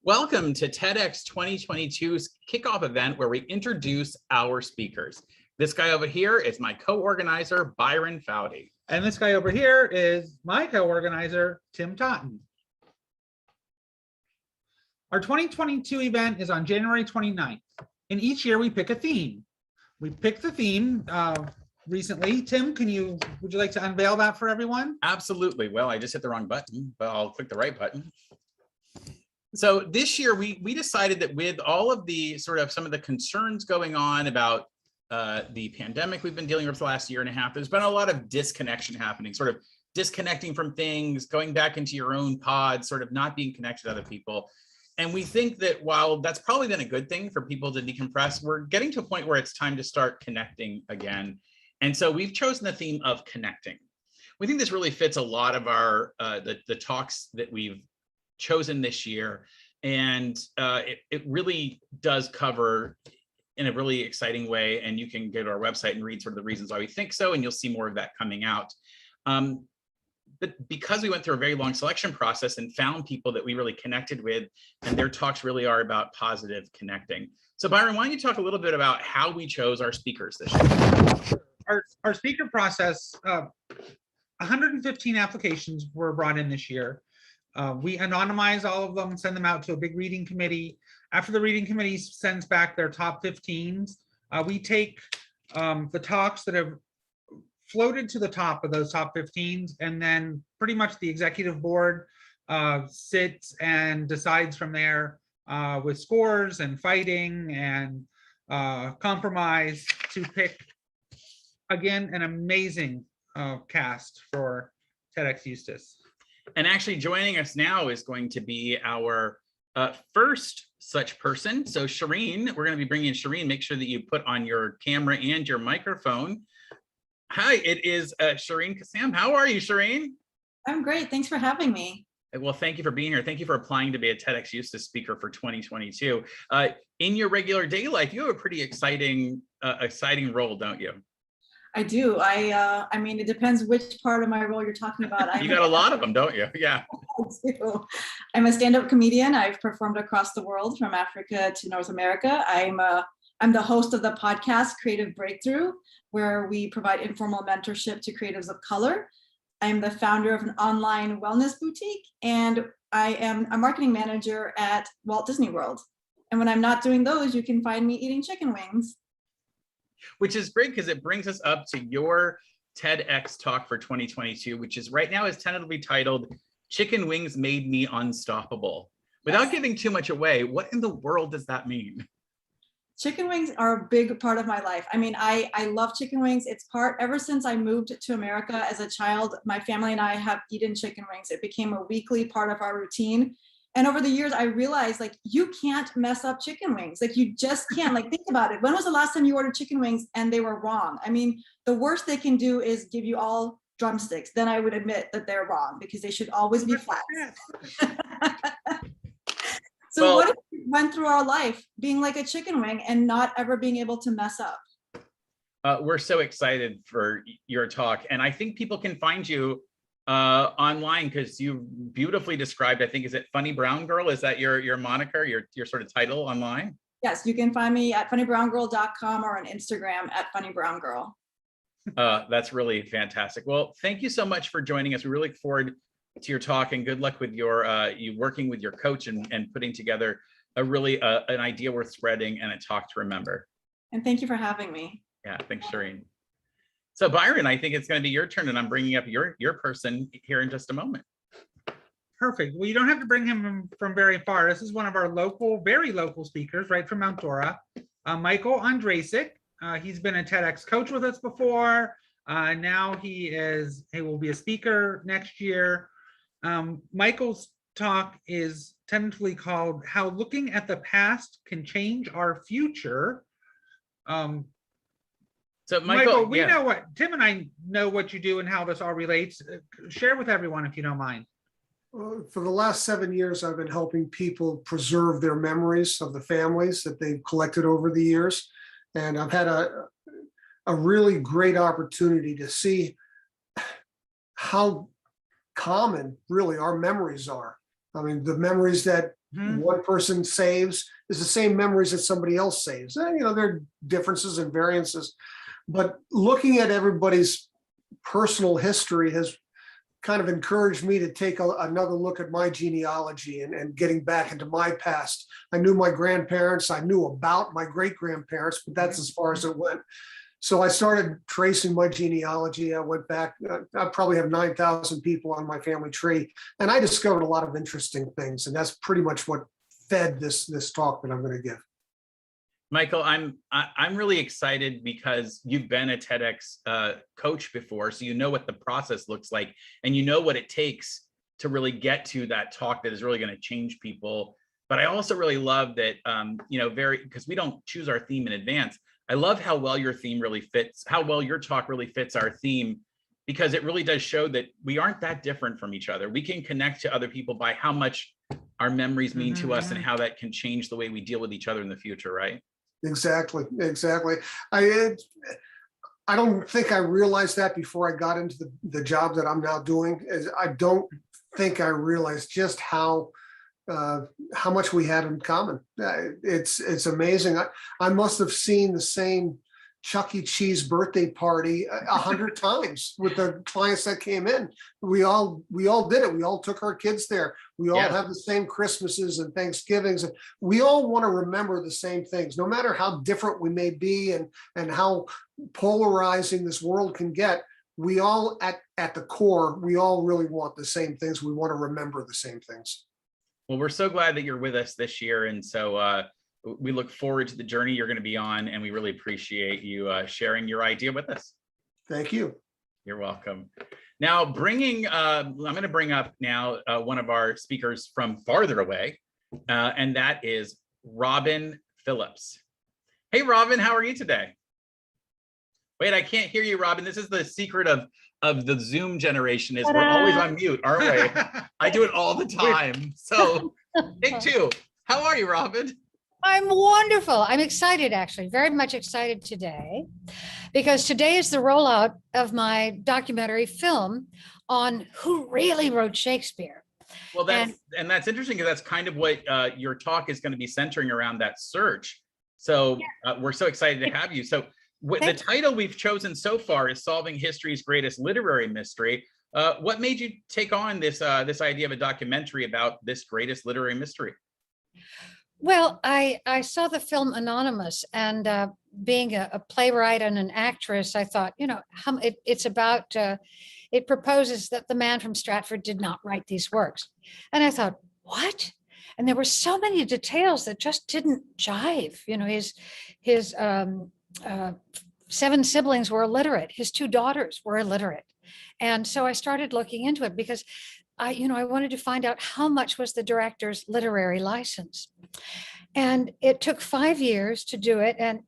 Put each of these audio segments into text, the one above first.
Welcome to TEDx 2022's kickoff event where we introduce our speakers. This guy over here is my co-organizer, Byron Foudy. And this guy over here is my co-organizer, Tim Totten. Our 2022 event is on January 29th. And each year we pick a theme. We picked the theme recently. Tim, would you like to unveil that for everyone? Absolutely. Well, I just hit the wrong button, but I'll click the right button. So this year we decided that with all of the some of the concerns going on about the pandemic we've been dealing with the last year and a half, there's been a lot of disconnection happening, sort of disconnecting from things, going back into your own pod, sort of not being connected to other people. And we think that while that's probably been a good thing for people to decompress, we're getting to a point where it's time to start connecting again. And so we've chosen the theme of connecting. We think this really fits a lot of our the talks that we've chosen this year, and it really does cover in a really exciting way, and you can go to our website and read sort of the reasons why we think so, and you'll see more of that coming out. But because we went through a very long selection process and found people that we really connected with, and their talks really are about positive connecting. So Byron, why don't you talk a little bit about how we chose our speakers this year? Our speaker process, 115 applications were brought in this year. We anonymize all of them, send them out to a big reading committee. After the reading committee sends back their top 15s, we take the talks that have floated to the top of those top 15s, and then pretty much the executive board sits and decides from there with scores and fighting and compromise to pick, again, an amazing cast for TEDxEustis. And actually joining us now is going to be our first such person. So Shireen, we're going to be bringing in Shireen. Make sure that you put on your camera and your microphone. Hi, it is Shireen Kam. How are you, Shireen? I'm great. Thanks for having me. Well, thank you for being here. Thank you for applying to be a TEDxEustis speaker for 2022. In your regular day life, you have a pretty exciting role, don't you? I do. I mean, it depends which part of my role you're talking about. You got a lot of them, don't you? Yeah. I do. I'm a stand-up comedian. I've performed across the world, from Africa to North America. I'm the host of the podcast Creative Breakthrough, where we provide informal mentorship to creatives of color. I'm the founder of an online wellness boutique, and I am a marketing manager at Walt Disney World. And when I'm not doing those, you can find me eating chicken wings. Which is great because it brings us up to your TEDx talk for 2022, which is right now is tentatively titled "Chicken Wings Made Me Unstoppable." Without giving too much away, what in the world does that mean? Chicken wings are a big part of my life. I mean, I love chicken wings. It's ever since I moved to America as a child, my family and I have eaten chicken wings. It became a weekly part of our routine. And over the years, I realized, like, you can't mess up chicken wings. Like, you just can't. Like, think about it. When was the last time you ordered chicken wings and they were wrong? I mean, the worst they can do is give you all drumsticks. Then I would admit that they're wrong, because they should always be flat. So what if we went through our life being like a chicken wing and not ever being able to mess up? We're so excited for your talk. And I think people can find you online, because you beautifully described, I think, is it Funny Brown Girl? Is that your moniker, your sort of title online? Yes, you can find me at funnybrown.com or on Instagram at funnybrown. That's really fantastic. Well, thank you so much for joining us. We really look forward to your talk, and good luck with your you working with your coach and putting together a really an idea worth spreading and a talk to remember. And thank you for having me. Yeah, thanks, Shireen. So Byron, I think it's going to be your turn, and I'm bringing up your person here in just a moment. Perfect. Well, you don't have to bring him from very far. This is one of our very local speakers, right from Mount Dora, Michael Ondrasik. He's been a TEDx coach with us before. Now he will be a speaker next year. Michael's talk is tentatively called "How Looking at the Past Can Change Our Future." So Michael, we know what Tim and I know what you do and how this all relates. Share with everyone if you don't mind. For the last 7 years, I've been helping people preserve their memories of the families that they've collected over the years. And I've had a really great opportunity to see how common really our memories are. I mean, the memories that one person saves is the same memories that somebody else saves. And, you know, there are differences and variances, but looking at everybody's personal history has kind of encouraged me to take another look at my genealogy and getting back into my past. I knew my grandparents, I knew about my great-grandparents, but that's as far as it went. So I started tracing my genealogy. I went back, I probably have 9,000 people on my family tree, and I discovered a lot of interesting things. And that's pretty much what fed this talk that I'm going to give. Michael, I'm really excited because you've been a TEDx coach before, so you know what the process looks like, and you know what it takes to really get to that talk that is really going to change people. But I also really love that, you know, because we don't choose our theme in advance. I love how well your theme really fits, how well your talk really fits our theme, because it really does show that we aren't that different from each other. We can connect to other people by how much our memories mean to us and how that can change the way we deal with each other in the future, right? Exactly. I don't think I realized that before I got into the job that I'm now doing. I don't think I realized just how much we had in common. It's amazing. I must have seen the same Chuck E. Cheese birthday party 100 times with the clients that came in. We all did it. We all took our kids there. We all have the same Christmases and Thanksgivings. And we all want to remember the same things, no matter how different we may be and how polarizing this world can get. We all at the core, we all really want the same things. We want to remember the same things. Well, we're so glad that you're with us this year. And so we look forward to the journey you're going to be on, and we really appreciate you sharing your idea with us. Thank you. You're welcome. Now, I'm going to bring up now one of our speakers from farther away, and that is Robin Phillips. Hey, Robin, how are you today? Wait, I can't hear you, Robin. This is the secret of the Zoom generation, is we're always on mute, aren't we? I do it all the time. So, take two. How are you, Robin? I'm wonderful. I'm excited, actually, very much excited today, because today is the rollout of my documentary film on who really wrote Shakespeare. Well, that's interesting, because that's kind of what your talk is going to be centering around, that search. So we're so excited to have you. So the title we've chosen so far is Solving History's Greatest Literary Mystery. What made you take on this idea of a documentary about this greatest literary mystery? Well, I saw the film Anonymous, and being a playwright and an actress, I thought, you know, it's about, it proposes that the man from Stratford did not write these works. And I thought, what? And there were so many details that just didn't jive. You know, his 7 siblings were illiterate. His 2 daughters were illiterate. And so I started looking into it, because I wanted to find out how much was the director's literary license. And it took 5 years to do it. And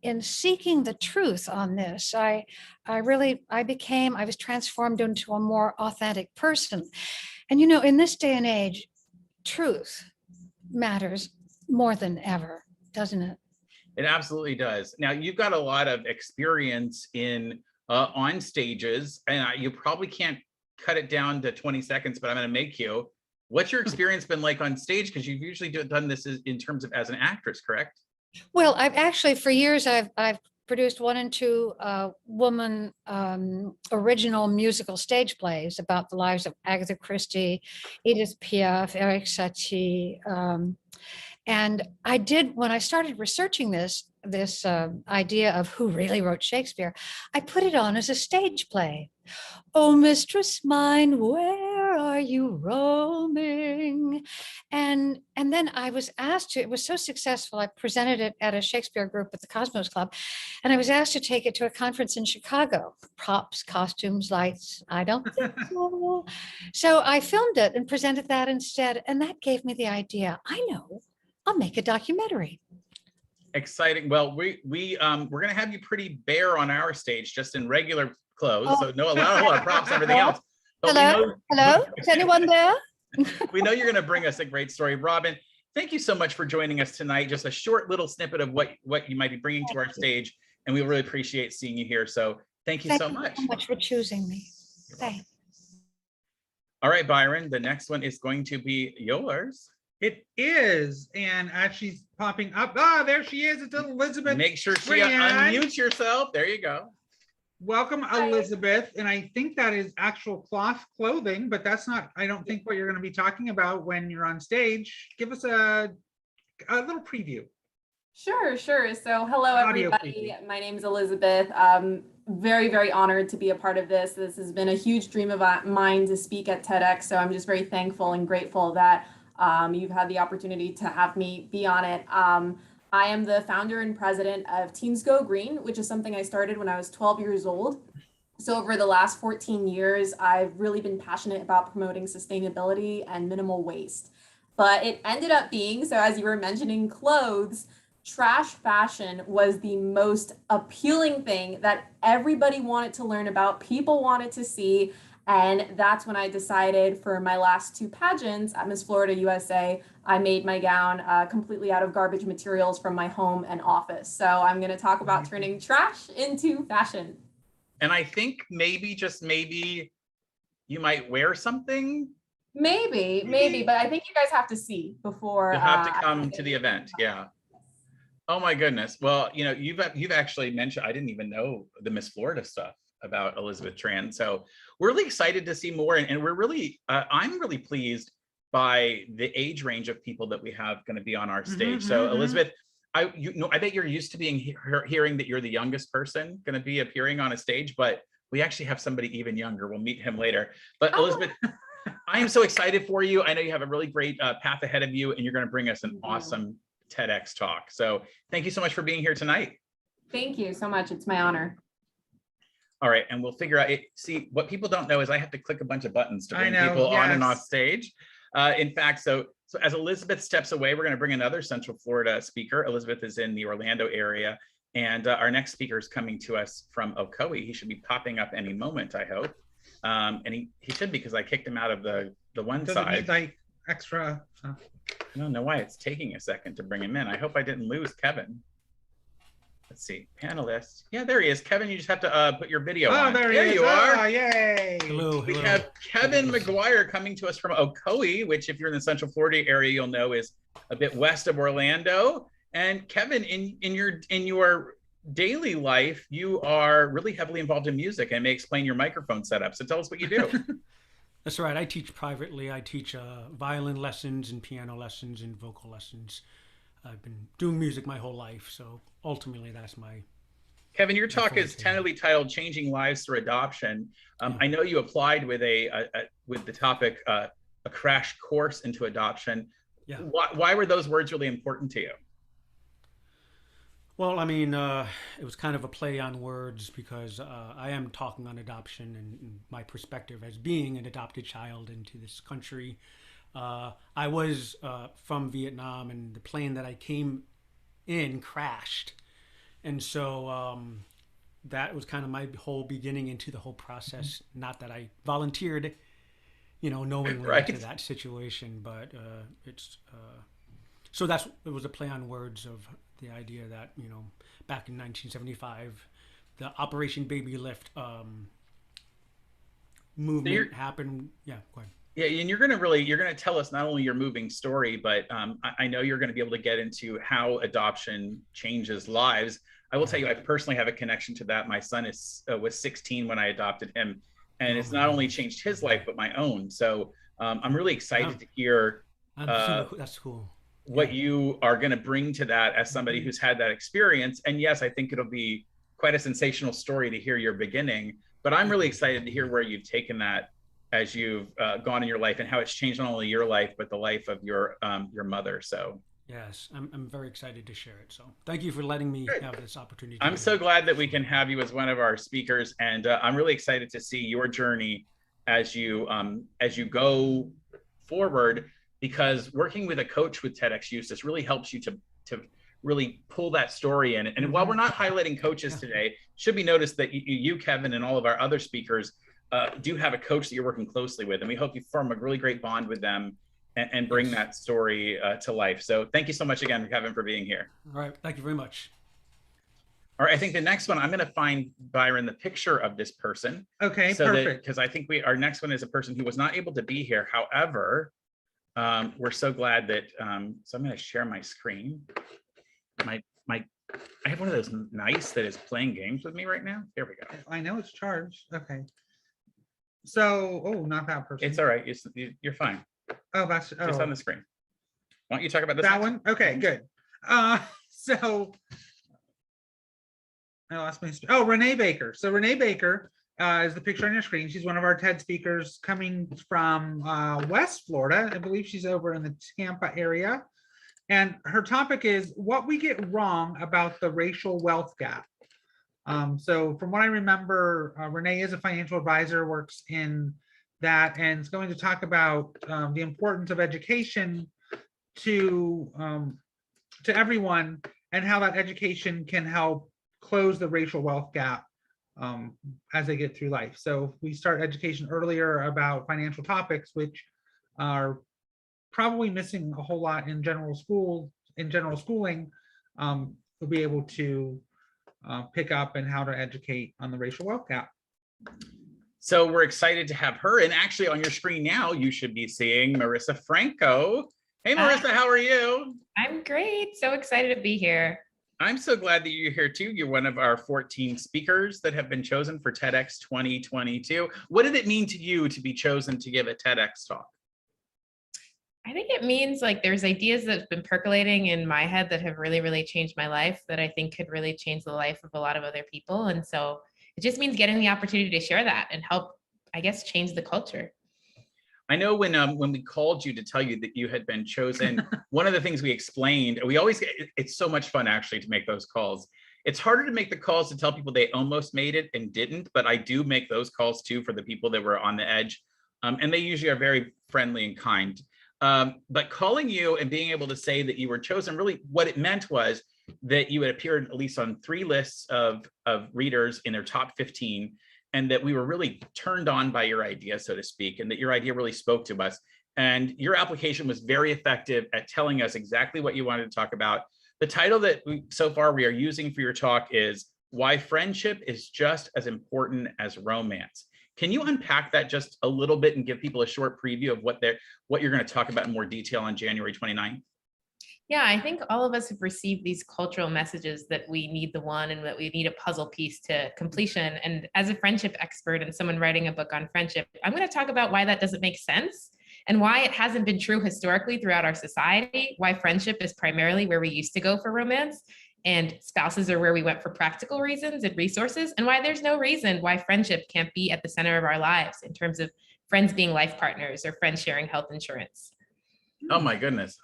in seeking the truth on this, I was transformed into a more authentic person. And, you know, in this day and age, truth matters more than ever, doesn't it? It absolutely does. Now, you've got a lot of experience in on stages, and you probably can't cut it down to 20 seconds, but I'm going to make you. What's your experience been like on stage? Because you've usually done this in terms of as an actress, correct? Well, I've actually, for years, I've produced 1 and 2 woman original musical stage plays about the lives of Agatha Christie, Edith Piaf, Eric Satie. And I did, when I started researching this idea of who really wrote Shakespeare, I put it on as a stage play. Oh, mistress mine, where are you roaming? And then I was asked to, it was so successful, I presented it at a Shakespeare group at the Cosmos Club, and I was asked to take it to a conference in Chicago. Props, costumes, lights, I don't think so. So I filmed it and presented that instead, and that gave me the idea, I know, I'll make a documentary. Exciting. Well, we're going to have you pretty bare on our stage, just in regular clothes. So no, a lot of props and everything else. But Hello? Is anyone there? We know you're going to bring us a great story. Robin, thank you so much for joining us tonight. Just a short little snippet of what you might be bringing to our stage. And we really appreciate seeing you here. So thank you so much. Thank you so much for choosing me. Thanks. All right, Byron, the next one is going to be yours. It is, and as she's popping up, ah, there she is. It's Elizabeth. Make sure she Tran. unmutes yourself. There you go. Welcome, Elizabeth. And I think that is actual cloth clothing, but that's not, I don't think what you're going to be talking about when you're on stage. Give us a little preview. Sure. So hello, Audio everybody. preview. My name is Elizabeth. Very, very honored to be a part of this. This has been a huge dream of mine to speak at TEDx. So I'm just very thankful and grateful that you've had the opportunity to have me be on it. I am the founder and president of Teens Go Green, which is something I started when I was 12 years old. So over the last 14 years, I've really been passionate about promoting sustainability and minimal waste. But it ended up being, so as you were mentioning clothes, trash fashion was the most appealing thing that everybody wanted to learn about, people wanted to see. And that's when I decided for my last 2 pageants at Miss Florida USA, I made my gown completely out of garbage materials from my home and office. So I'm going to talk about turning trash into fashion. And I think maybe, just maybe, you might wear something. Maybe, but I think you guys have to see before. You have to come to the event. Yeah. Oh my goodness. Well, you know, you've actually mentioned, I didn't even know the Miss Florida stuff about Elizabeth Tran. So we're really excited to see more. And we're really, I'm really pleased by the age range of people that we have going to be on our stage. So Elizabeth, I bet you're used to being hearing that you're the youngest person going to be appearing on a stage, but we actually have somebody even younger. We'll meet him later. But Elizabeth, I am so excited for you. I know you have a really great path ahead of you, and you're going to bring us an awesome TEDx talk. So thank you so much for being here tonight. Thank you so much. It's my honor. All right, and we'll figure out, see, what people don't know is I have to click a bunch of buttons to bring people on and off stage. In fact, so as Elizabeth steps away, we're going to bring another Central Florida speaker. Elizabeth is in the Orlando area, and our next speaker is coming to us from Ocoee. He should be popping up any moment, I hope. And he should, because I kicked him out of the one side. Need, like, extra. I don't know why it's taking a second to bring him in. I hope I didn't lose Kevin. Let's see, panelists. Yeah, there he is. Kevin, you just have to put your video on. There he is. you are. Yay. Hello. We have Kevin McGuire coming to us from Ocoee, which, if you're in the Central Florida area, you'll know is a bit west of Orlando. And Kevin, in your daily life, you are really heavily involved in music, and may explain your microphone setup. So tell us what you do. That's right. I teach privately. I teach violin lessons and piano lessons and vocal lessons. I've been doing music my whole life, so ultimately that's my... Kevin, your talk is tentatively titled "Changing Lives Through Adoption." I know you applied with with the topic "A Crash Course into Adoption." Yeah. Why were those words really important to you? Well, I mean, it was kind of a play on words, because I am talking on adoption and my perspective as being an adopted child into this country. I was from Vietnam, and the plane that I came in crashed. And so that was kind of my whole beginning into the whole process. Not that I volunteered, knowingly into that situation, but so it was a play on words of the idea that, back in 1975, the Operation Baby Lift movement happened. Yeah, go ahead. Yeah, and you're going to tell us not only your moving story, but I know you're going to be able to get into how adoption changes lives. I will tell you, I personally have a connection to that. My son was 16 when I adopted him, and it's not only changed his life, but my own. So I'm really excited to hear that's cool. What you are going to bring to that as somebody who's had that experience. And yes, I think it'll be quite a sensational story to hear your beginning, but I'm really excited to hear where you've taken that as you've gone in your life, and how it's changed not only your life, but the life of your mother. So yes, I'm very excited to share it. So thank you for letting me have this opportunity. I'm so glad that we can have you as one of our speakers, and I'm really excited to see your journey as you go forward, because working with a coach with TEDxEustis really helps you to really pull that story in. And while we're not highlighting coaches today, it should be noticed that you, Kevin, and all of our other speakers do have a coach that you're working closely with, and we hope you form a really great bond with them and bring that story to life. So thank you so much again, Kevin, for being here. All right, thank you very much. All right, I think the next one, I'm going to find, Byron, the picture of this person. Okay, so perfect. Because I think our next one is a person who was not able to be here. However, We're so glad that, so I'm going to share my screen. I have one of those nice that is playing games with me right now. There we go. I know it's charged. Okay. So, oh, not that person. It's all right. You're fine. Oh, that's Just on the screen. Why don't you talk about this? that next one? Okay, good. So I lost my. Oh, Rene Baker. So Rene Baker is the picture on your screen. She's one of our TED speakers coming from West Florida. I believe she's over in the Tampa area. And her topic is what we get wrong about the racial wealth gap. So from what I remember, Rene is a financial advisor, works in that, and is going to talk about the importance of education to everyone and how that education can help close the racial wealth gap as they get through life. So we start education earlier about financial topics, which are probably missing a whole lot in general schooling. We'll be able to pick up and how to educate on the racial wealth gap. So we're excited to have her. And actually on your screen now, you should be seeing Marissa Franco. Hey, Marissa, how are you? I'm great. So excited to be here. I'm so glad that you're here too. You're one of our 14 speakers that have been chosen for TEDx 2022. What did it mean to you to be chosen to give a TEDx talk? I think it means like there's ideas that have been percolating in my head that have really, really changed my life that I think could really change the life of a lot of other people. And so it just means getting the opportunity to share that and help, I guess, change the culture. I know when we called you to tell you that you had been chosen, one of the things we explained, it's so much fun actually to make those calls. It's harder to make the calls to tell people they almost made it and didn't, but I do make those calls too for the people that were on the edge. And they usually are very friendly and kind. But calling you and being able to say that you were chosen, really what it meant was that you had appeared at least on 3 lists of readers in their top 15, and that we were really turned on by your idea, so to speak, and that your idea really spoke to us. And your application was very effective at telling us exactly what you wanted to talk about. The title that so far we are using for your talk is Why Friendship is Just as Important as Romance. Can you unpack that just a little bit and give people a short preview of what you're going to talk about in more detail on January 29th? Yeah, I think all of us have received these cultural messages that we need the one and that we need a puzzle piece to completion. And as a friendship expert and someone writing a book on friendship, I'm going to talk about why that doesn't make sense and why it hasn't been true historically throughout our society, why friendship is primarily where we used to go for romance and spouses are where we went for practical reasons and resources, and why there's no reason why friendship can't be at the center of our lives in terms of friends being life partners or friends sharing health insurance. Oh my goodness.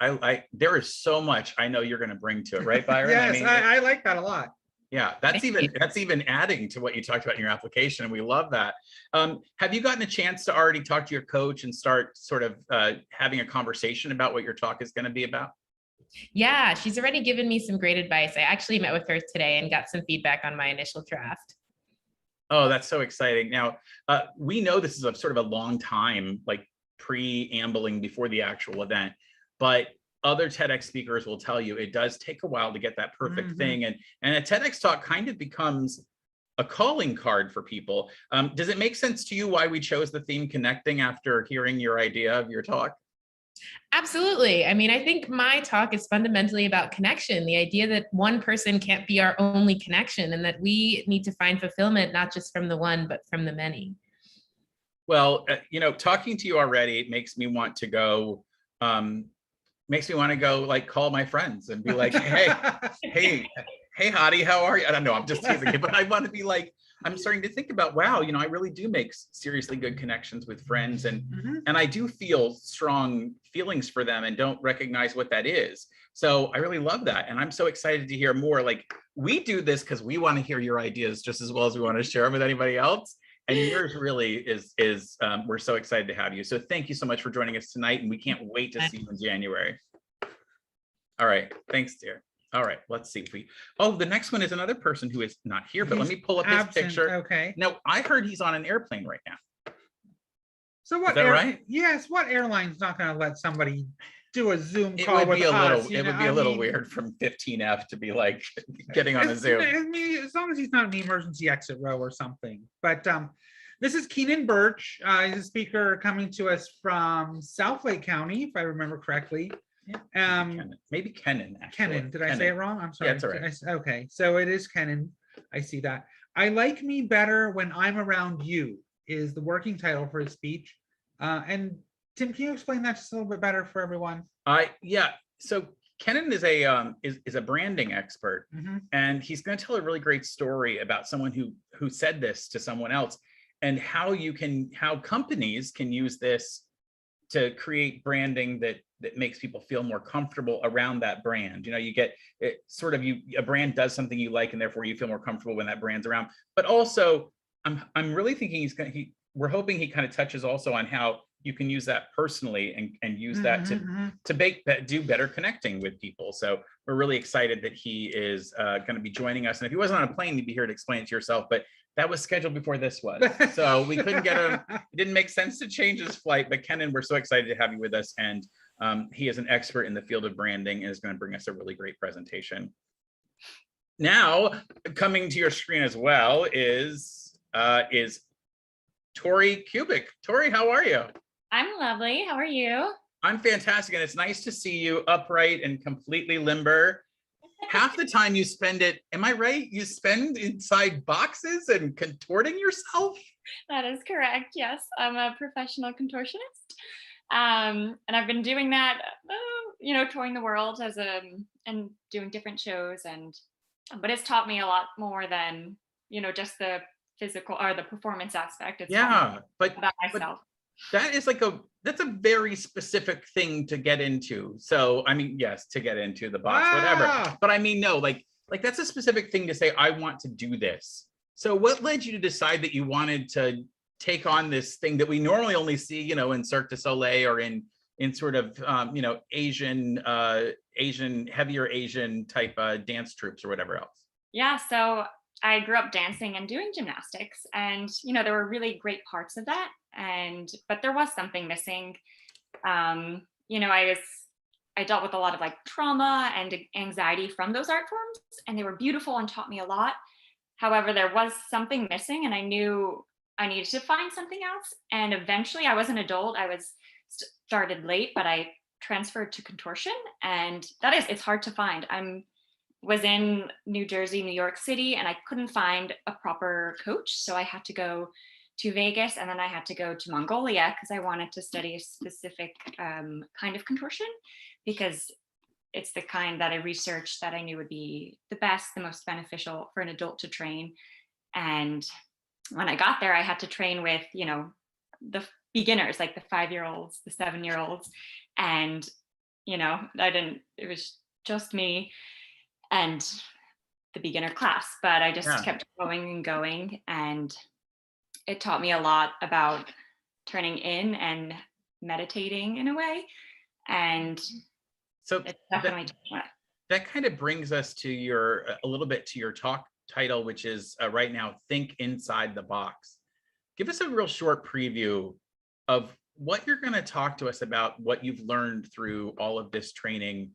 There is so much I know you're going to bring to it, right, Byron? Yes, I like that a lot. Yeah, that's even adding to what you talked about in your application. And we love that. Have you gotten a chance to already talk to your coach and start sort of having a conversation about what your talk is going to be about? Yeah, she's already given me some great advice. I actually met with her today and got some feedback on my initial draft. Oh, that's so exciting. Now, we know this is a sort of a long time, like preambling before the actual event, but other TEDx speakers will tell you it does take a while to get that perfect thing. And a TEDx talk kind of becomes a calling card for people. Does it make sense to you why we chose the theme connecting after hearing your idea of your talk? Absolutely. I mean, I think my talk is fundamentally about connection, the idea that one person can't be our only connection and that we need to find fulfillment, not just from the one, but from the many. Well, talking to you already makes me want to go, like call my friends and be like, hey, hottie, how are you? I don't know, I'm just teasing you, but I want to be like, I'm starting to think about, wow, I really do make seriously good connections with friends, and I do feel strong feelings for them and don't recognize what that is. So I really love that. And I'm so excited to hear more. Like, we do this because we want to hear your ideas just as well as we want to share them with anybody else. And yours really is we're so excited to have you. So thank you so much for joining us tonight. And we can't wait to see you in January. All right. Thanks, dear. All right, let's see if the next one is another person who is not here, but let me pull up his picture. Okay. Now, I heard he's on an airplane right now. So what? Is that right? Yes. What airline's not going to let somebody do a Zoom call It would be a little mean, weird from 15F to be like getting on a Zoom. I mean, as long as he's not in the emergency exit row or something. But This is Keenan Birch. He's a speaker coming to us from Southlake County, if I remember correctly. Maybe Kennan. Actually. Kennan, did I say it wrong? I'm sorry. Yeah, it's all right. Okay, so it is Kennan. I see that. I like me better when I'm around you is the working title for his speech. And Tim, can you explain that just a little bit better for everyone? Yeah. So Kennan is a branding expert, and he's going to tell a really great story about someone who said this to someone else, and how companies can use this to create branding that makes people feel more comfortable around that brand. You know, you get it sort of a brand does something you like, and therefore you feel more comfortable when that brand's around. But also, I'm really thinking we're hoping he kind of touches also on how you can use that personally and use that to do better connecting with people. So we're really excited that he is going to be joining us. And if he wasn't on a plane, he'd be here to explain it to yourself, but that was scheduled before this was. So we couldn't get him. It didn't make sense to change his flight, but Kennan, we're so excited to have you with us. And he is an expert in the field of branding and is going to bring us a really great presentation. Now, coming to your screen as well is Tori Kubik. Tori, how are you? I'm lovely. How are you? I'm fantastic, and it's nice to see you upright and completely limber. Half the time you spend it, am I right? You spend inside boxes and contorting yourself? That is correct. Yes, I'm a professional contortionist. And I've been doing that, touring the world and doing different shows, but it's taught me a lot more than, just the physical or the performance aspect. It's taught me about myself. That is that's a very specific thing to get into. So, I mean, yes, to get into the box, whatever. But I mean, no, like that's a specific thing to say, I want to do this. So what led you to decide that you wanted to take on this thing that we normally only see, in Cirque du Soleil or in sort of, Asian, heavier Asian type dance troupes or whatever else? Yeah, so I grew up dancing and doing gymnastics, and there were really great parts of that, but there was something missing. I dealt with a lot of trauma and anxiety from those art forms, and they were beautiful and taught me a lot. However, there was something missing, and I knew I needed to find something else. And eventually, I was an adult. I was started late, but I transferred to contortion, and it's hard to find. Was in New Jersey, New York City, and I couldn't find a proper coach. So I had to go to Vegas, and then I had to go to Mongolia because I wanted to study a specific kind of contortion, because it's the kind that I researched that I knew would be the best, the most beneficial for an adult to train. And when I got there, I had to train with, the beginners, like the 5-year-olds, the 7-year-olds. And, it was just me and the beginner class, but I just kept going and going, and it taught me a lot about turning in and meditating in a way, and so it definitely that kind of brings us to a little bit to your talk title, which is right now, Think Inside the Box. Give us a real short preview of what you're going to talk to us about, what you've learned through all of this training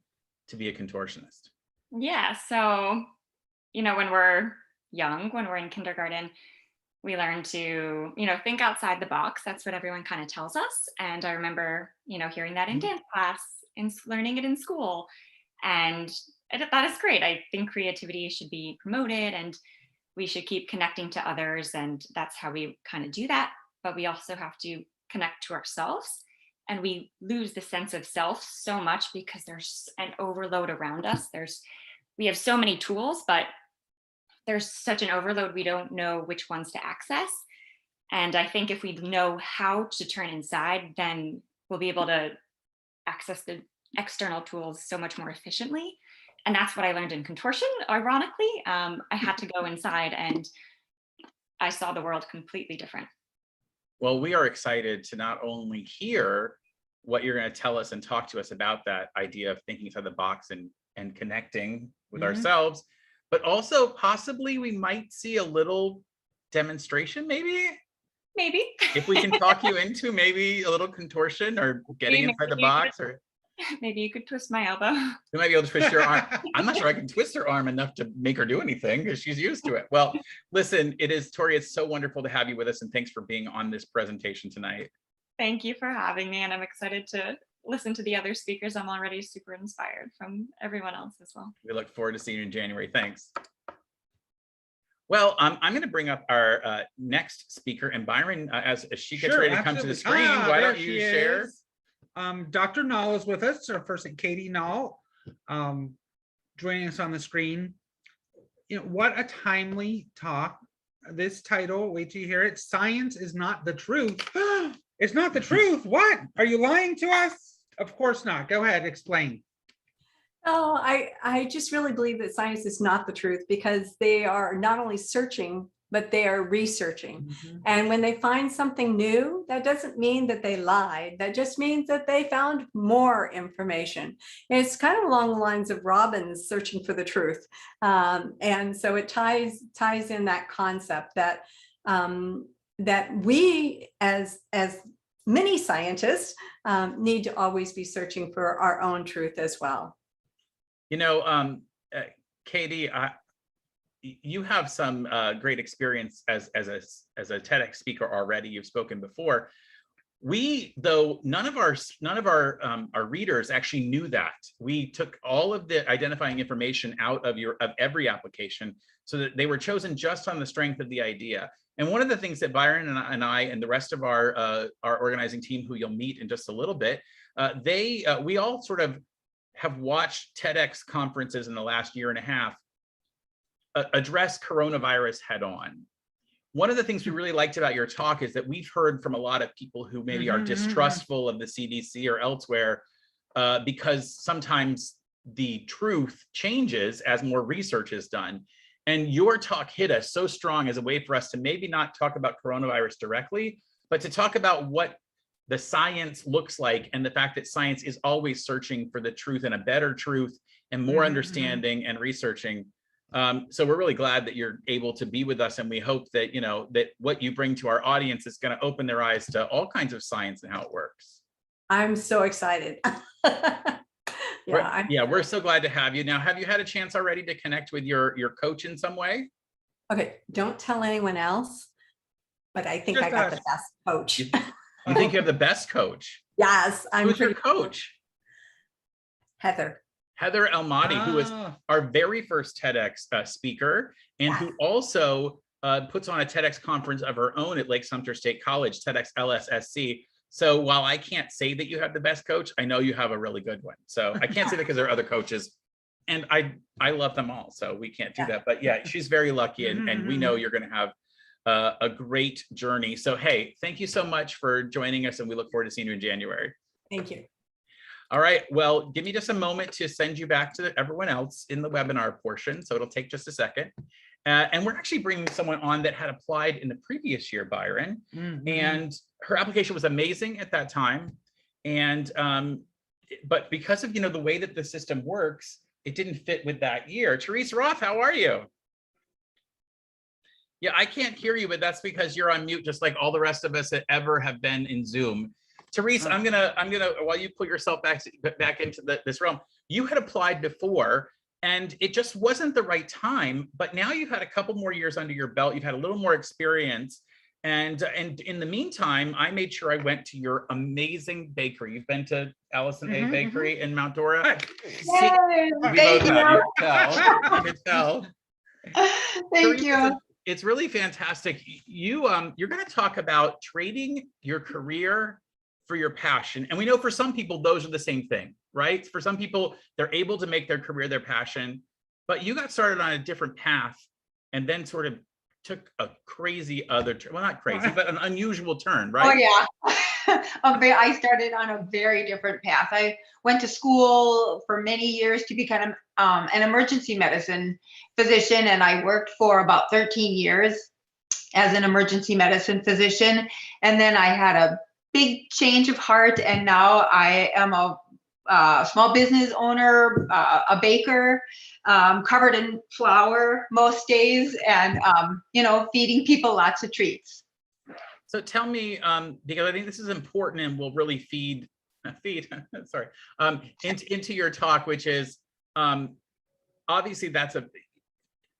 to be a contortionist. Yeah, so, when we're young, when we're in kindergarten, we learn to, think outside the box. That's what everyone kind of tells us. And I remember, hearing that in dance class and learning it in school. And that is great. I think creativity should be promoted, and we should keep connecting to others. And that's how we kind of do that. But we also have to connect to ourselves. And we lose the sense of self so much because there's an overload around us. We have so many tools, but there's such an overload, we don't know which ones to access. And I think if we know how to turn inside, then we'll be able to access the external tools so much more efficiently. And that's what I learned in contortion, ironically. I had to go inside, and I saw the world completely different. Well, we are excited to not only hear what you're going to tell us and talk to us about that idea of thinking outside the box and connecting with ourselves, but also possibly we might see a little demonstration, maybe if we can talk you into maybe a little contortion or getting inside the box. Or Maybe you could twist my elbow. You might be able to twist your arm. I'm not sure I can twist her arm enough to make her do anything because she's used to it. Well, listen, Tori, it's so wonderful to have you with us, and thanks for being on this presentation tonight. Thank you for having me, and I'm excited to listen to the other speakers. I'm already super inspired from everyone else as well. We look forward to seeing you in January. Thanks. Well, I'm going to bring up our next speaker, and Byron, as she gets ready to come to the screen, why don't you share? Dr. Neal is with us, our first Katie Neal, joining us on the screen. You know, what a timely talk. This title, wait till you hear it. Science is not the truth. It's not the truth. What? Are you lying to us? Of course not. Go ahead, explain. Oh, I just really believe that science is not the truth, because they are not only searching, but they are researching. And when they find something new, that doesn't mean that they lied. That just means that they found more information. It's kind of along the lines of Robbins searching for the truth. And so it ties in that concept that that we as many scientists need to always be searching for our own truth as well. You know, Katie, you have some great experience as a TEDx speaker already. You've spoken before. Though none of our readers actually knew that. We took all of the identifying information out of every application so that they were chosen just on the strength of the idea. And one of the things that Byron and I and the rest of our organizing team, who you'll meet in just a little bit, we all sort of have watched TEDx conferences in the last year and a half address coronavirus head on. One of the things we really liked about your talk is that we've heard from a lot of people who maybe are distrustful of the CDC or elsewhere because sometimes the truth changes as more research is done. And your talk hit us so strong as a way for us to maybe not talk about coronavirus directly, but to talk about what the science looks like, and the fact that science is always searching for the truth and a better truth and more understanding and researching. So we're really glad that you're able to be with us, and we hope that that what you bring to our audience is going to open their eyes to all kinds of science and how it works. I'm so excited. We're so glad to have you. Now, have you had a chance already to connect with your coach in some way? Okay, don't tell anyone else, but I think Just I got us. the best coach. You think you have the best coach? Yes, I'm Who's your pretty coach? Heather. Heather Elmadi, who was our very first TEDx speaker, and who also puts on a TEDx conference of her own at Lake Sumter State College, TEDx LSSC. So while I can't say that you have the best coach, I know you have a really good one. So I can't say that because there are other coaches, and I love them all, so we can't do that. But yeah, she's very lucky, and we know you're going to have a great journey. So hey, thank you so much for joining us, and we look forward to seeing you in January. Thank you. All right, well, give me just a moment to send you back to everyone else in the webinar portion. So it'll take just a second. And we're actually bringing someone on that had applied in the previous year, Byron. And her application was amazing at that time. And but because of the way that the system works, it didn't fit with that year. Theresa Roth, how are you? Yeah, I can't hear you, but that's because you're on mute, just like all the rest of us that ever have been in Zoom. Theresa, I'm gonna while you put yourself back into this realm, you had applied before and it just wasn't the right time, but now you've had a couple more years under your belt, you've had a little more experience, and in the meantime, I made sure I went to your amazing bakery. You've been to Allison A Bakery in Mount Dora. Thank you. I could tell. Thank you. It's really fantastic. You're going to talk about trading your career for your passion. And we know for some people, those are the same thing, right? For some people, they're able to make their career their passion, but you got started on a different path and then sort of took a crazy well, not crazy, but an unusual turn, right? Oh yeah. I started on a very different path. I went to school for many years to become an emergency medicine physician, and I worked for about 13 years as an emergency medicine physician. And then I had a big change of heart, and now I am a small business owner, a baker, covered in flour most days, and feeding people lots of treats. So tell me, because I think this is important and will really feed feed, sorry, into your talk, which is obviously that's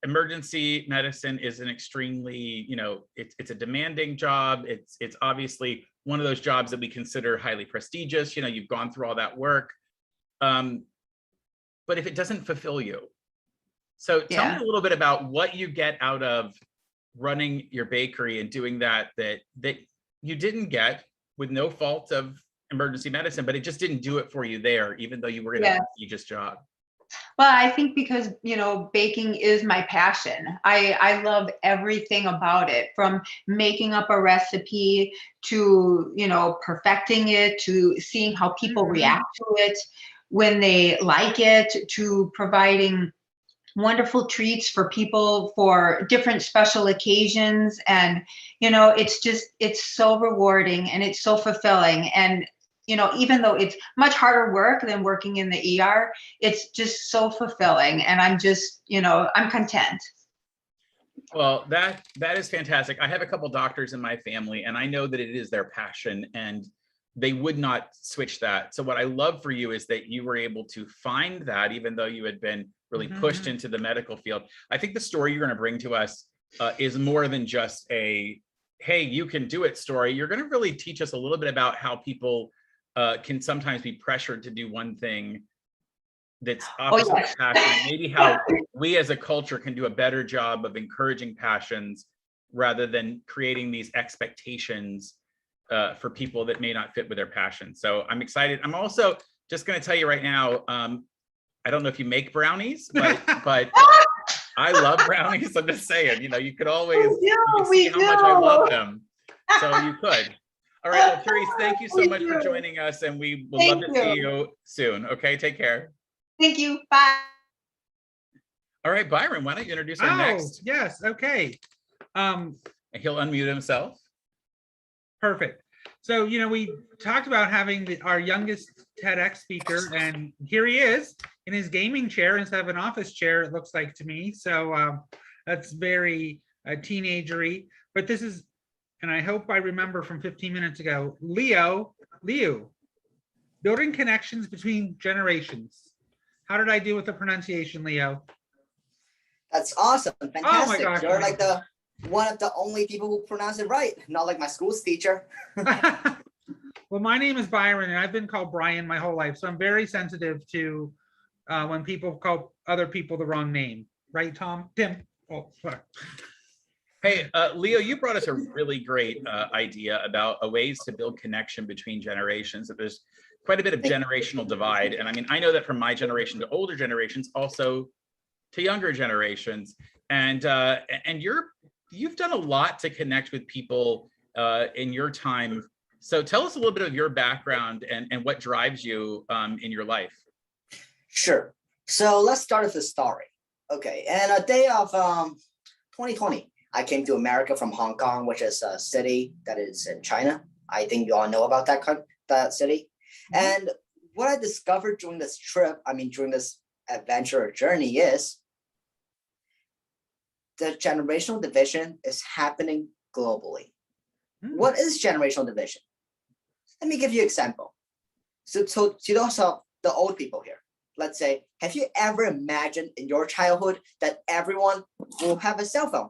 emergency medicine is an extremely, it's a demanding job. It's obviously one of those jobs that we consider highly prestigious. You've gone through all that work. But if it doesn't fulfill you, so tell me a little bit about what you get out of running your bakery and doing that you didn't get with no fault of emergency medicine, but it just didn't do it for you there, even though you were in a prestigious job. Well, I think because, baking is my passion. I love everything about it, from making up a recipe to, perfecting it, to seeing how people react to it when they like it, to providing wonderful treats for people for different special occasions. And, it's so rewarding and it's so fulfilling. And, even though it's much harder work than working in the ER, it's just so fulfilling. And I'm just, I'm content. Well, that is fantastic. I have a couple doctors in my family, and I know that it is their passion, and they would not switch that. So what I love for you is that you were able to find that, even though you had been really pushed into the medical field. I think the story you're going to bring to us is more than just a, hey, you can do it story. You're going to really teach us a little bit about how people can sometimes be pressured to do one thing that's opposite of passion. Maybe how we as a culture can do a better job of encouraging passions rather than creating these expectations for people that may not fit with their passion. So I'm excited. I'm also just going to tell you right now, I don't know if you make brownies, but I love brownies. I'm just saying, you could always see how much I love them. So you could. All right, well, Therese, thank you so much for joining us, and we would love to see you soon. Okay, take care. Thank you. Bye. All right, Byron, why don't you introduce our next? Yes, okay. And he'll unmute himself. Perfect. So, we talked about having our youngest TEDx speaker, and here he is in his gaming chair instead of an office chair, it looks like to me. So that's very teenagery, but this is, and I hope I remember from 15 minutes ago, Leo, building connections between generations. How did I do with the pronunciation, Leo? That's awesome. Fantastic. Oh my gosh. You're like one of the only people who pronounce it right, not like my school's teacher. Well, my name is Byron, and I've been called Brian my whole life, so I'm very sensitive to when people call other people the wrong name. Right, Tim? Oh, sorry. Hey, Leo, you brought us a really great idea about ways to build connection between generations. That there's quite a bit of generational divide. And I mean, I know that from my generation to older generations, also to younger generations. And you've done a lot to connect with people in your time. So tell us a little bit of your background and what drives you in your life. Sure. So let's start with the story. Okay. And a day of 2020, I came to America from Hong Kong, which is a city that is in China. I think you all know about that city. And what I discovered during this trip, during this adventure or journey, is the generational division is happening globally. What is generational division? Let me give you an example. So to those of the old people here, let's say, have you ever imagined in your childhood that everyone will have a cell phone?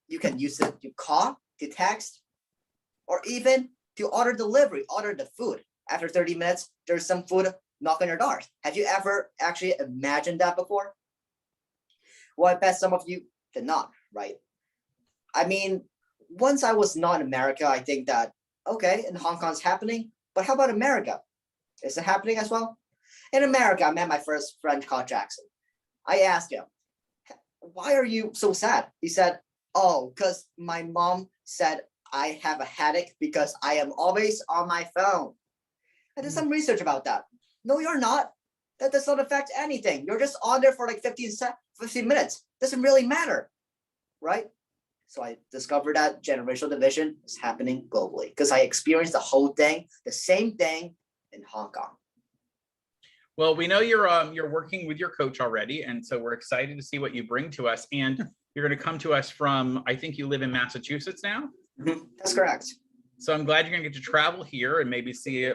You can use it to call, to text, or even to order the food. After 30 minutes, there's some food knocking on your door. Have you ever actually imagined that before? Well, I bet some of you did not, right? Once I was not in America, I think that, okay, in Hong Kong it's happening, but how about America? Is it happening as well? In America, I met my first friend called Jackson. I asked him, why are you so sad? He said, oh, because my mom said I have a headache because I am always on my phone. I did some research about that. No, you're not. That does not affect anything. You're just on there for like 15 minutes. Doesn't really matter, right? So I discovered that generational division is happening globally because I experienced the whole thing, the same thing in Hong Kong. Well, we know you're working with your coach already, and so we're excited to see what you bring to us. And you're going to come to us from, I think you live in Massachusetts now? That's correct. So I'm glad you're going to get to travel here and maybe see,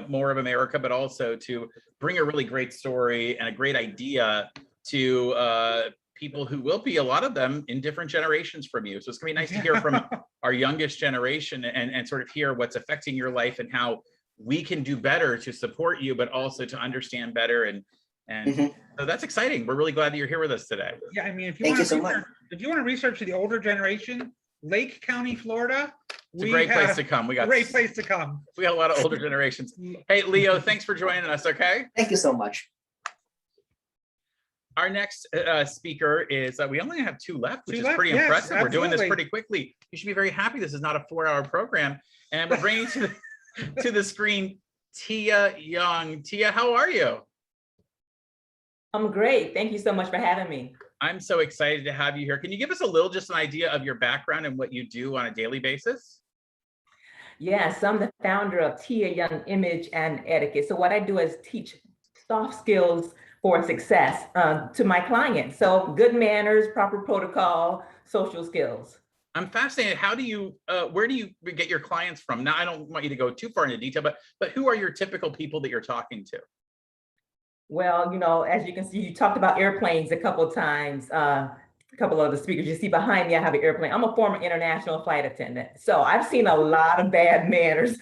more of America, but also to bring a really great story and a great idea to people who will be, a lot of them, in different generations from you. So it's gonna be nice to hear from our youngest generation and sort of hear what's affecting your life and how we can do better to support you, but also to understand better. And so that's exciting. We're really glad that you're here with us today. Yeah, I mean, if you Thank want you to so much. if you want to research the older generation, Lake County, Florida, It's a great place to come. We got great place to come. We got a lot of older generations. Hey, Leo, thanks for joining us. Okay. Thank you so much. Our next speaker is, we only have two left, which is pretty yes, impressive. We're doing this absolutely. pretty quickly. You should be very happy. This is not a 4-hour program. And we're bringing to the screen Tia Young. Tia, how are you? I'm great. Thank you so much for having me. I'm so excited to have you here. Can you give us just an idea of your background and what you do on a daily basis? Yes, I'm the founder of Tia Young Image and Etiquette. So what I do is teach soft skills for success to my clients. So good manners, proper protocol, social skills. I'm fascinated. How do you, where do you get your clients from? Now, I don't want you to go too far into detail, but who are your typical people that you're talking to? Well, as you can see, you talked about airplanes a couple of times. A couple of the speakers you see behind me, I have an airplane. I'm a former international flight attendant. So I've seen a lot of bad manners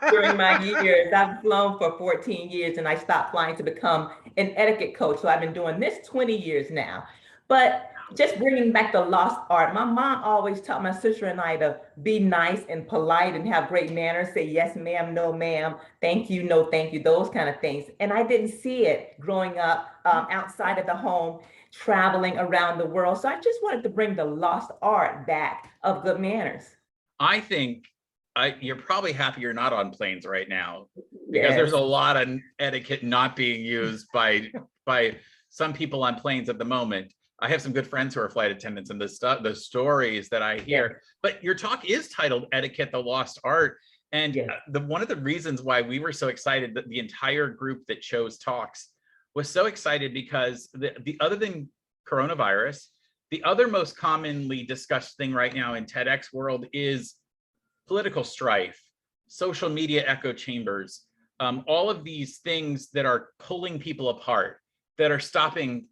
during my years. I've flown for 14 years and I stopped flying to become an etiquette coach. So I've been doing this 20 years now. But just bringing back the lost art. My mom always taught my sister and I to be nice and polite and have great manners, say yes, ma'am, no, ma'am, thank you, no, thank you, those kind of things. And I didn't see it growing up outside of the home, traveling around the world. So I just wanted to bring the lost art back of good manners. I think you're probably happy you're not on planes right now, because there's a lot of etiquette not being used by some people on planes at the moment. I have some good friends who are flight attendants, and the stories that I hear. But your talk is titled "Etiquette: The Lost Art," and one of the reasons why we were so excited, that the entire group that chose talks was so excited, because the other than coronavirus, the other most commonly discussed thing right now in TEDx world is political strife, social media echo chambers, all of these things that are pulling people apart, that are stopping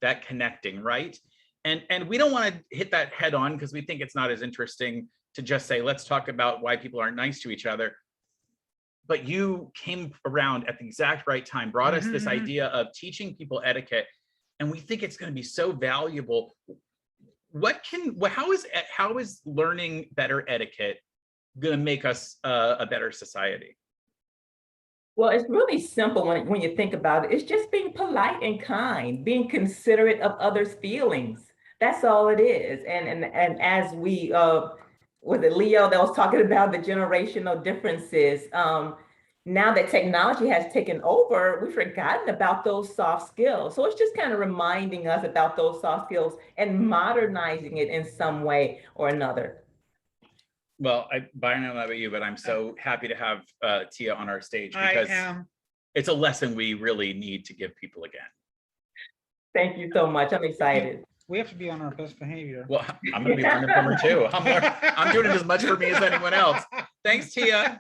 that connecting, right? And we don't want to hit that head on, because we think it's not as interesting to just say, let's talk about why people aren't nice to each other. But you came around at the exact right time, brought us this idea of teaching people etiquette, and we think it's going to be so valuable. How is learning better etiquette going to make us a better society? Well, it's really simple when you think about it. It's just being polite and kind, being considerate of others' feelings. That's all it is. And as we, was it Leo that was talking about the generational differences? Now that technology has taken over, we've forgotten about those soft skills. So it's just kind of reminding us about those soft skills and modernizing it in some way or another. Well, Byron, I don't know about you, but I'm so happy to have Tia on our stage, because it's a lesson we really need to give people again. Thank you so much. I'm excited. We have to be on our best behavior. Well, I'm going to be learning from her too. I'm doing it as much for me as anyone else. Thanks, Tia.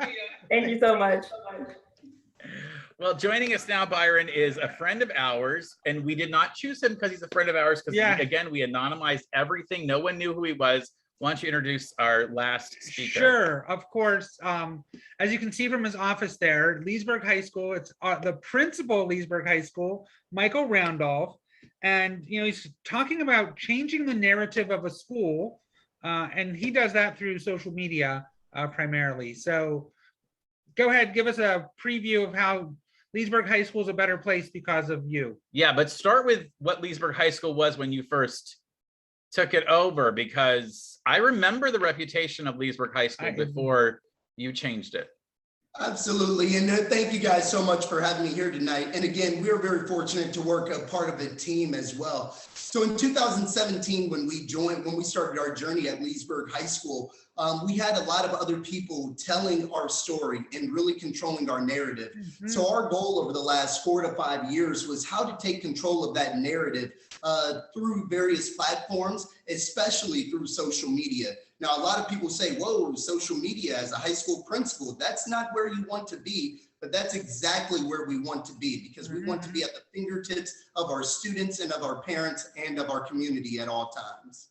Thank you so much. Well, joining us now, Byron, is a friend of ours, and we did not choose him because he's a friend of ours, because again, we anonymized everything. No one knew who he was. Why don't you introduce our last speaker? Sure, of course. As you can see from his office there, Leesburg High School, it's the principal of Leesburg High School, Michael Randolph. And he's talking about changing the narrative of a school, and he does that through social media primarily. So go ahead, give us a preview of how Leesburg High School is a better place because of you. Yeah, but start with what Leesburg High School was when you first took it over, because I remember the reputation of Leesburg High School before you changed it. Absolutely, and thank you guys so much for having me here tonight. And again, we're very fortunate to work a part of a team as well. So in 2017, when we started our journey at Leesburg High School, we had a lot of other people telling our story and really controlling our narrative. So our goal over the last 4 to 5 years was how to take control of that narrative through various platforms, especially through social media. Now, a lot of people say, whoa, social media as a high school principal, that's not where you want to be, but that's exactly where we want to be, because we want to be at the fingertips of our students and of our parents and of our community at all times.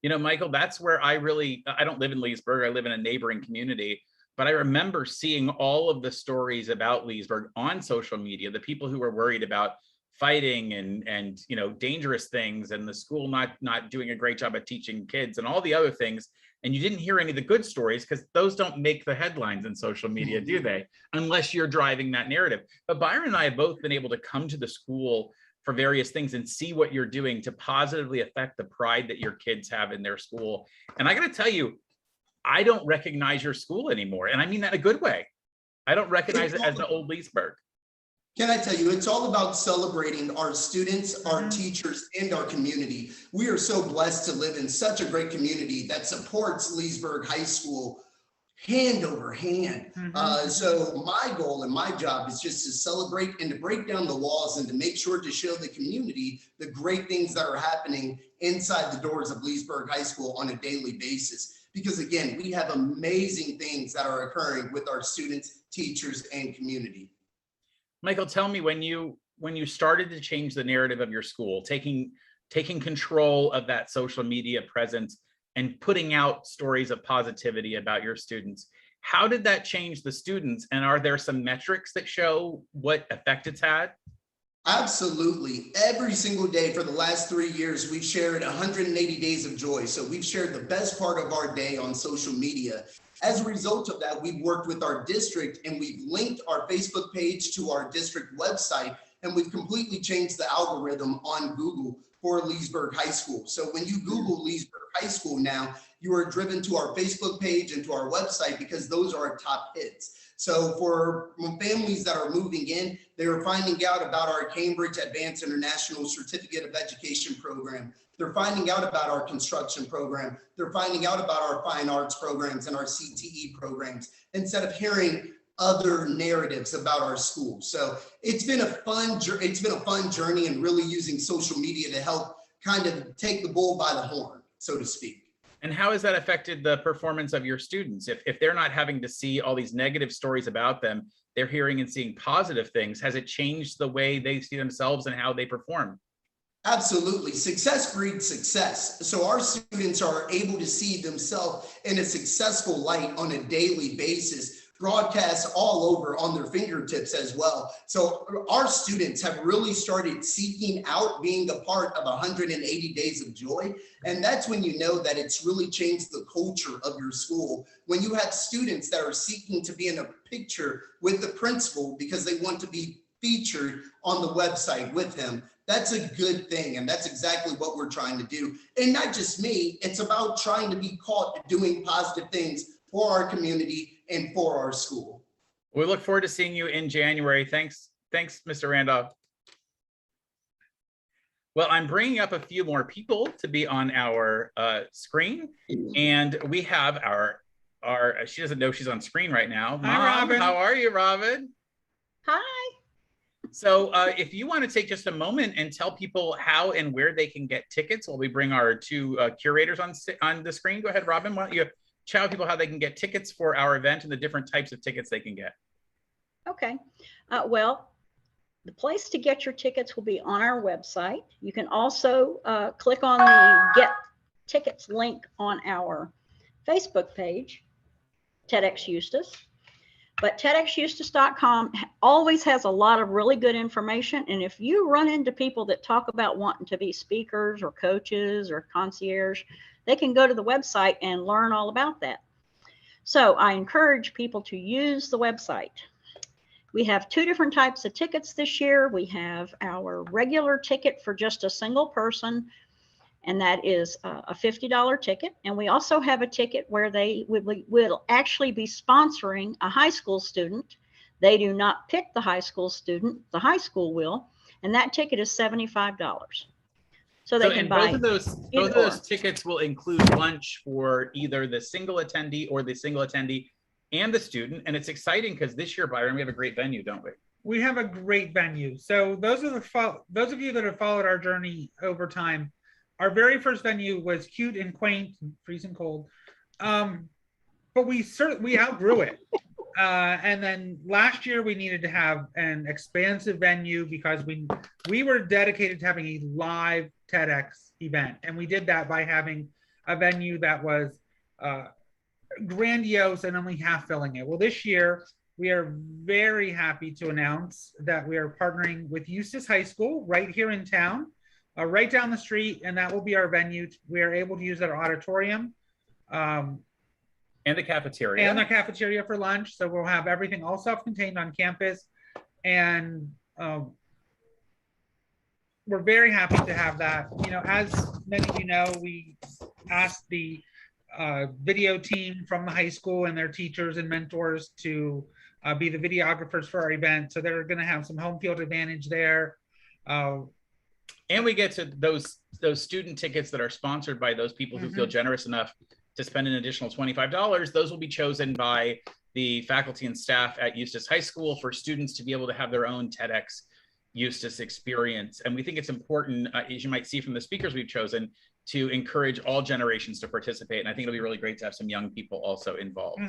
You know, Michael, that's where I don't live in Leesburg, I live in a neighboring community, but I remember seeing all of the stories about Leesburg on social media, the people who were worried about fighting and you know, dangerous things, and the school not doing a great job at teaching kids and all the other things. And you didn't hear any of the good stories because those don't make the headlines in social media, do they? Unless you're driving that narrative. But Byron and I have both been able to come to the school for various things and see what you're doing to positively affect the pride that your kids have in their school. And I got to tell you, I don't recognize your school anymore. And I mean that in a good way. I don't recognize it as the old Leesburg. Can I tell you, it's all about celebrating our students, our teachers, and our community. We are so blessed to live in such a great community that supports Leesburg High School hand over hand. So my goal and my job is just to celebrate and to break down the walls and to make sure to show the community the great things that are happening inside the doors of Leesburg High School on a daily basis. Because again, we have amazing things that are occurring with our students, teachers, and community. Michael, tell me, when you started to change the narrative of your school, taking control of that social media presence and putting out stories of positivity about your students, how did that change the students? And are there some metrics that show what effect it's had? Absolutely. Every single day for the last 3 years, we've shared 180 days of joy. So we've shared the best part of our day on social media. As a result of that, we've worked with our district and we've linked our Facebook page to our district website, and we've completely changed the algorithm on Google for Leesburg High School. So when you Google Leesburg High School now, you are driven to our Facebook page and to our website because those are our top hits. So for families that are moving in, they are finding out about our Cambridge Advanced International Certificate of Education program. They're finding out about our construction program. They're finding out about our fine arts programs and our CTE programs instead of hearing other narratives about our school. So it's been a fun journey, and really using social media to help kind of take the bull by the horn, so to speak. And how has that affected the performance of your students? If they're not having to see all these negative stories about them, they're hearing and seeing positive things. Has it changed the way they see themselves and how they perform? Absolutely. Success breeds success. So our students are able to see themselves in a successful light on a daily basis, broadcast all over on their fingertips as well. So our students have really started seeking out being a part of 180 Days of Joy. And that's when you know that it's really changed the culture of your school. When you have students that are seeking to be in a picture with the principal because they want to be featured on the website with him, that's a good thing. And that's exactly what we're trying to do. And not just me, it's about trying to be caught doing positive things for our community and for our school. We look forward to seeing you in January. Thanks, Mr. Randolph. Well, I'm bringing up a few more people to be on our screen, and we have our she doesn't know she's on screen right now. Hi, Mom, Robin. how are you, Robin? Hi. So if you want to take just a moment and tell people how and where they can get tickets while we bring our two curators on the screen, go ahead, Robin. Why don't you tell people how they can get tickets for our event and the different types of tickets they can get? Okay. Well, the place to get your tickets will be on our website. You can also click on the Get Tickets link on our Facebook page, TEDxEustis. But TEDxEustis.com always has a lot of really good information. And if you run into people that talk about wanting to be speakers or coaches or concierge, they can go to the website and learn all about that. So I encourage people to use the website. We have two different types of tickets this year. We have our regular ticket for just a single person, and that is a $50 ticket. And we also have a ticket where they will actually be sponsoring a high school student. They do not pick the high school student, the high school will, and that ticket is $75. So they can buy both of those tickets will include lunch for either the single attendee or the single attendee and the student. And it's exciting because this year, Byron, we have a great venue, don't we? We have a great venue. So those of you that have followed our journey over time, our very first venue was cute and quaint, and freezing cold. But we outgrew it. And then last year we needed to have an expansive venue because we were dedicated to having a live TEDx event. And we did that by having a venue that was grandiose and only half filling it. Well, this year we are very happy to announce that we are partnering with Eustis High School right here in town, right down the street, and that will be our venue. We are able to use our auditorium. And the cafeteria. And the cafeteria for lunch. So we'll have everything all self-contained on campus. And we're very happy to have that. You know, as many of you know, we asked the video team from the high school and their teachers and mentors to be the videographers for our event. So they're going to have some home field advantage there. And we get to those student tickets that are sponsored by those people who feel generous enough to spend an additional $25. Those will be chosen by the faculty and staff at Eustis High School for students to be able to have their own TEDxEustis experience. And we think it's important, as you might see from the speakers we've chosen, to encourage all generations to participate. And I think it'll be really great to have some young people also involved.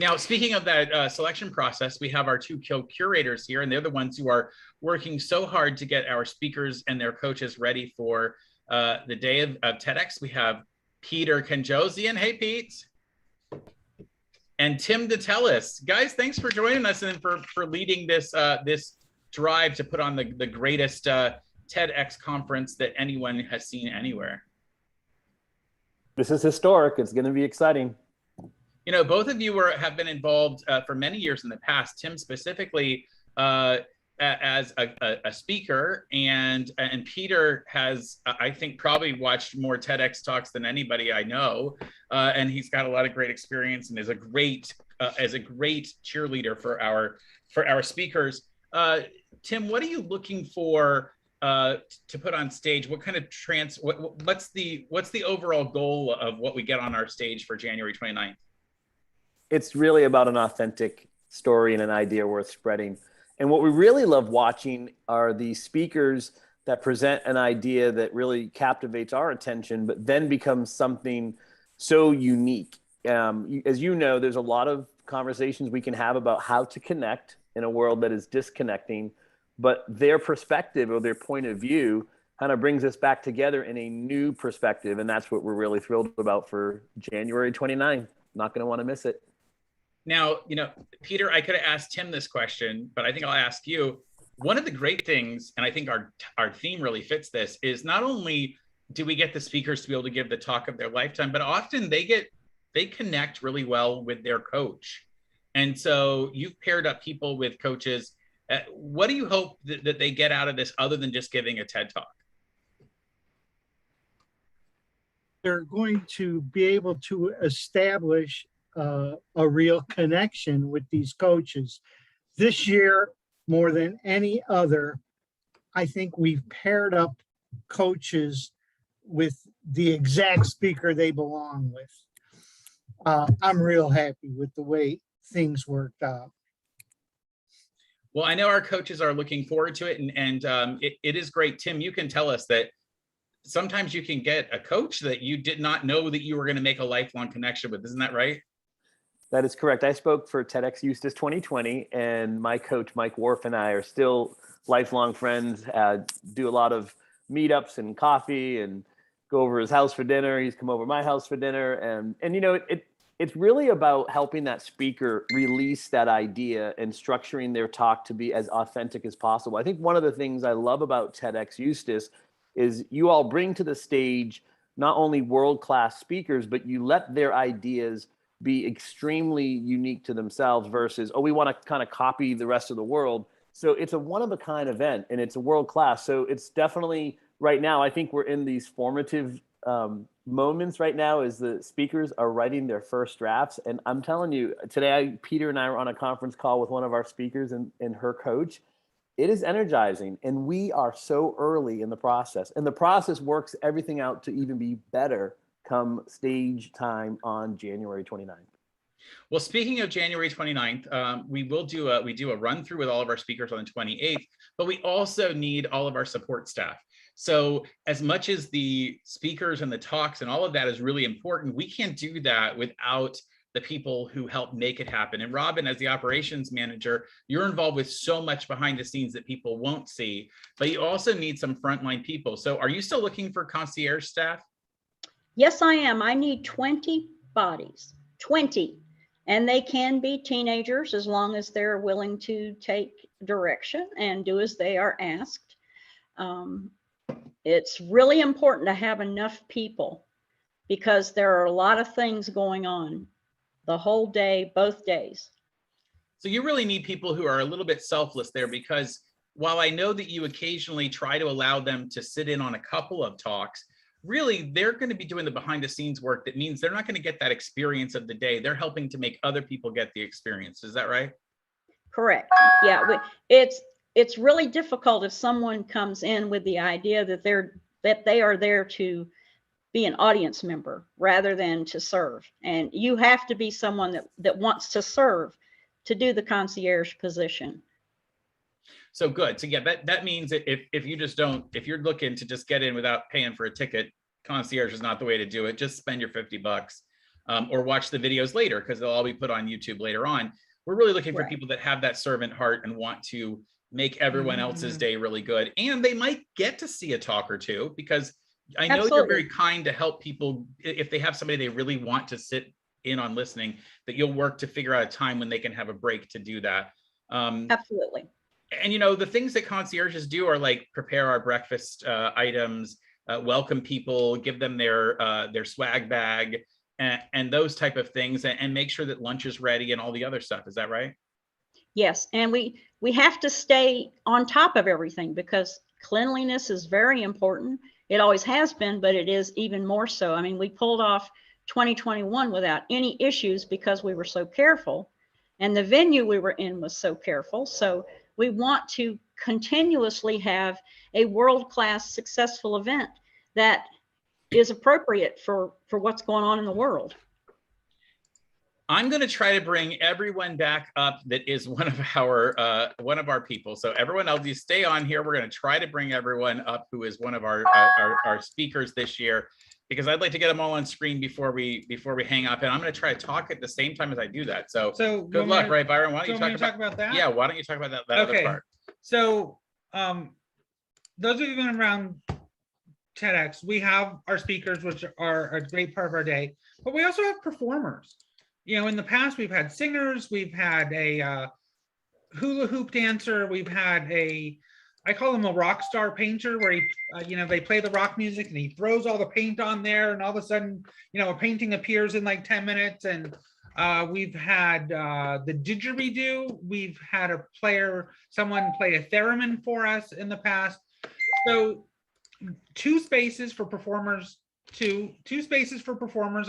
Now, speaking of that selection process, we have our two curators here, and they're the ones who are working so hard to get our speakers and their coaches ready for the day of TEDx. We have Peter Kanjosian. Hey, Pete. And Tim DeTellis. Guys, thanks for joining us and for leading this this drive to put on the greatest TEDx conference that anyone has seen anywhere. This is historic. It's going to be exciting. You know, both of you have been involved for many years in the past. Tim specifically as a speaker, and Peter has, I think, probably watched more TEDx talks than anybody I know, and he's got a lot of great experience and is a great cheerleader for our speakers. Tim, what are you looking for to put on stage? What kind of what's the overall goal of what we get on our stage for January 29th? It's really about an authentic story and an idea worth spreading. And what we really love watching are the speakers that present an idea that really captivates our attention, but then becomes something so unique. As you know, there's a lot of conversations we can have about how to connect in a world that is disconnecting, but their perspective or their point of view kind of brings us back together in a new perspective. And that's what we're really thrilled about for January 29th. Not going to want to miss it. Now, you know, Peter, I could have asked Tim this question, but I think I'll ask you. One of the great things, and I think our theme really fits this, is not only do we get the speakers to be able to give the talk of their lifetime, but often they connect really well with their coach. And so you've paired up people with coaches. What do you hope that they get out of this other than just giving a TED Talk? They're going to be able to establish a real connection with these coaches. This year, more than any other, I think we've paired up coaches with the exact speaker they belong with. I'm real happy with the way things worked out. Well, I know our coaches are looking forward to it, and it is great. Tim, you can tell us that sometimes you can get a coach that you did not know that you were going to make a lifelong connection with. Isn't that right? That is correct. I spoke for TEDxEustis 2020, and my coach, Mike Worf, and I are still lifelong friends, do a lot of meetups and coffee and go over his house for dinner. He's come over my house for dinner. And you know, it's really about helping that speaker release that idea and structuring their talk to be as authentic as possible. I think one of the things I love about TEDxEustis is you all bring to the stage not only world-class speakers, but you let their ideas be extremely unique to themselves versus, oh, we want to kind of copy the rest of the world. So it's a one-of-a-kind event, and it's a world-class. So it's definitely, right now, I think we're in these formative moments right now as the speakers are writing their first drafts. And I'm telling you, today, Peter and I were on a conference call with one of our speakers and her coach. It is energizing, and we are so early in the process. And the process works everything out to even be better come stage time on January 29th. Well, speaking of January 29th, we do a run through with all of our speakers on the 28th, but we also need all of our support staff. So as much as the speakers and the talks and all of that is really important, we can't do that without the people who help make it happen. And Robin, as the operations manager, you're involved with so much behind the scenes that people won't see, but you also need some frontline people. So are you still looking for concierge staff? Yes, I am. I need 20 bodies, 20. And they can be teenagers as long as they're willing to take direction and do as they are asked. It's really important to have enough people because there are a lot of things going on the whole day, both days. So you really need people who are a little bit selfless there, because while I know that you occasionally try to allow them to sit in on a couple of talks, really they're going to be doing the behind the scenes work. That means they're not going to get that experience of the day. They're helping to make other people get the experience. Is that right? Correct. Yeah, it's really difficult if someone comes in with the idea that they are there to be an audience member rather than to serve. And you have to be someone that wants to serve to do the concierge position. So good. So yeah, that means that if you just don't, if you're looking to just get in without paying for a ticket, concierge is not the way to do it. Just spend your $50 or watch the videos later, because they'll all be put on YouTube later on. We're really looking for people that have that servant heart and want to make everyone else's day really good. And they might get to see a talk or two, because I know you're very kind to help people. If they have somebody they really want to sit in on listening, that you'll work to figure out a time when they can have a break to do that. Absolutely. And you know, the things that concierges do are like prepare our breakfast items, welcome people, give them their swag bag, and those type of things, and make sure that lunch is ready and all the other stuff. Is that right? Yes, and we have to stay on top of everything because cleanliness is very important. It always has been, but it is even more so. I mean, we pulled off 2021 without any issues because we were so careful, and the venue we were in was so careful. So we want to continuously have a world-class successful event that is appropriate for what's going on in the world. I'm going to try to bring everyone back up that is one of our people. So everyone else, you stay on here. We're going to try to bring everyone up who is one of our speakers this year, because I'd like to get them all on screen before we hang up. And I'm going to try to talk at the same time as I do that. So good luck, right, Byron? Why don't you talk about that? Yeah, why don't you talk about that other part? So those of you who've been around TEDx, we have our speakers, which are a great part of our day, but we also have performers. You know, in the past, we've had singers, we've had a hula hoop dancer, we've had I call him a rock star painter, where they play the rock music and he throws all the paint on there, and all of a sudden, a painting appears in like 10 minutes. And we've had the didgeridoo. We've had someone play a theremin for us in the past. So two spaces for performers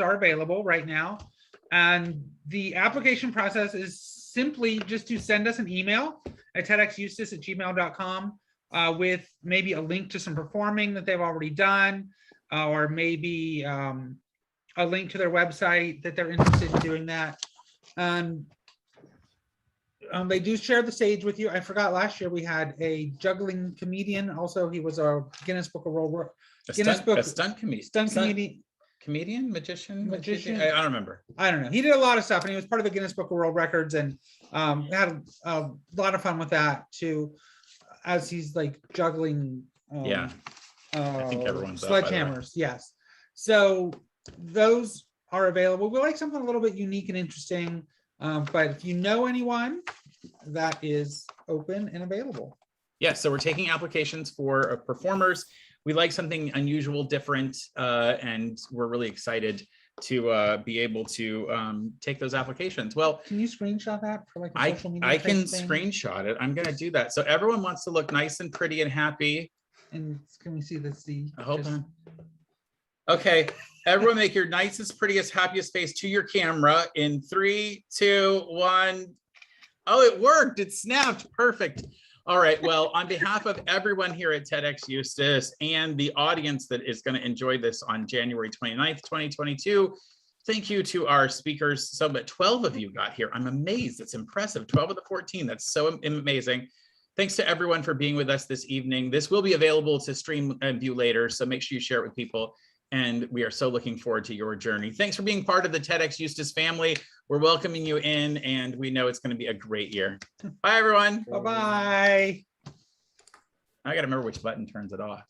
are available right now. And the application process is simply just to send us an email at TEDxEustis@gmail.com with maybe a link to some performing that they've already done, or maybe a link to their website that they're interested in doing that. And they do share the stage with you. I forgot, last year we had a juggling comedian. Also, he was a Guinness Book of World Records. A stunt comedian. Comedian, magician. I don't remember. I don't know. He did a lot of stuff, and he was part of the Guinness Book of World Records, and had a lot of fun with that too, as he's like juggling. I think everyone's sledgehammers. Yes. So those are available. We like something a little bit unique and interesting, but if you know anyone, that is open and available. Yes. So we're taking applications for performers. We like something unusual, different, and we're really excited to be able to take those applications. Well, can you screenshot that for like a social media? I can screenshot it. I'm going to do that. So everyone wants to look nice and pretty and happy. And can we see the Hold on. Okay, everyone, make your nicest, prettiest, happiest face to your camera in 3, 2, 1. Oh, it worked. It snapped. Perfect. All right. Well, on behalf of everyone here at TEDxEustis and the audience that is going to enjoy this on January 29th, 2022, thank you to our speakers. So, but 12 of you got here. I'm amazed. It's impressive. 12 of the 14. That's so amazing. Thanks to everyone for being with us this evening. This will be available to stream and view later, so make sure you share it with people. And we are so looking forward to your journey. Thanks for being part of the TEDxEustis family. We're welcoming you in, and we know it's going to be a great year. Bye, everyone. Bye-bye. I got to remember which button turns it off.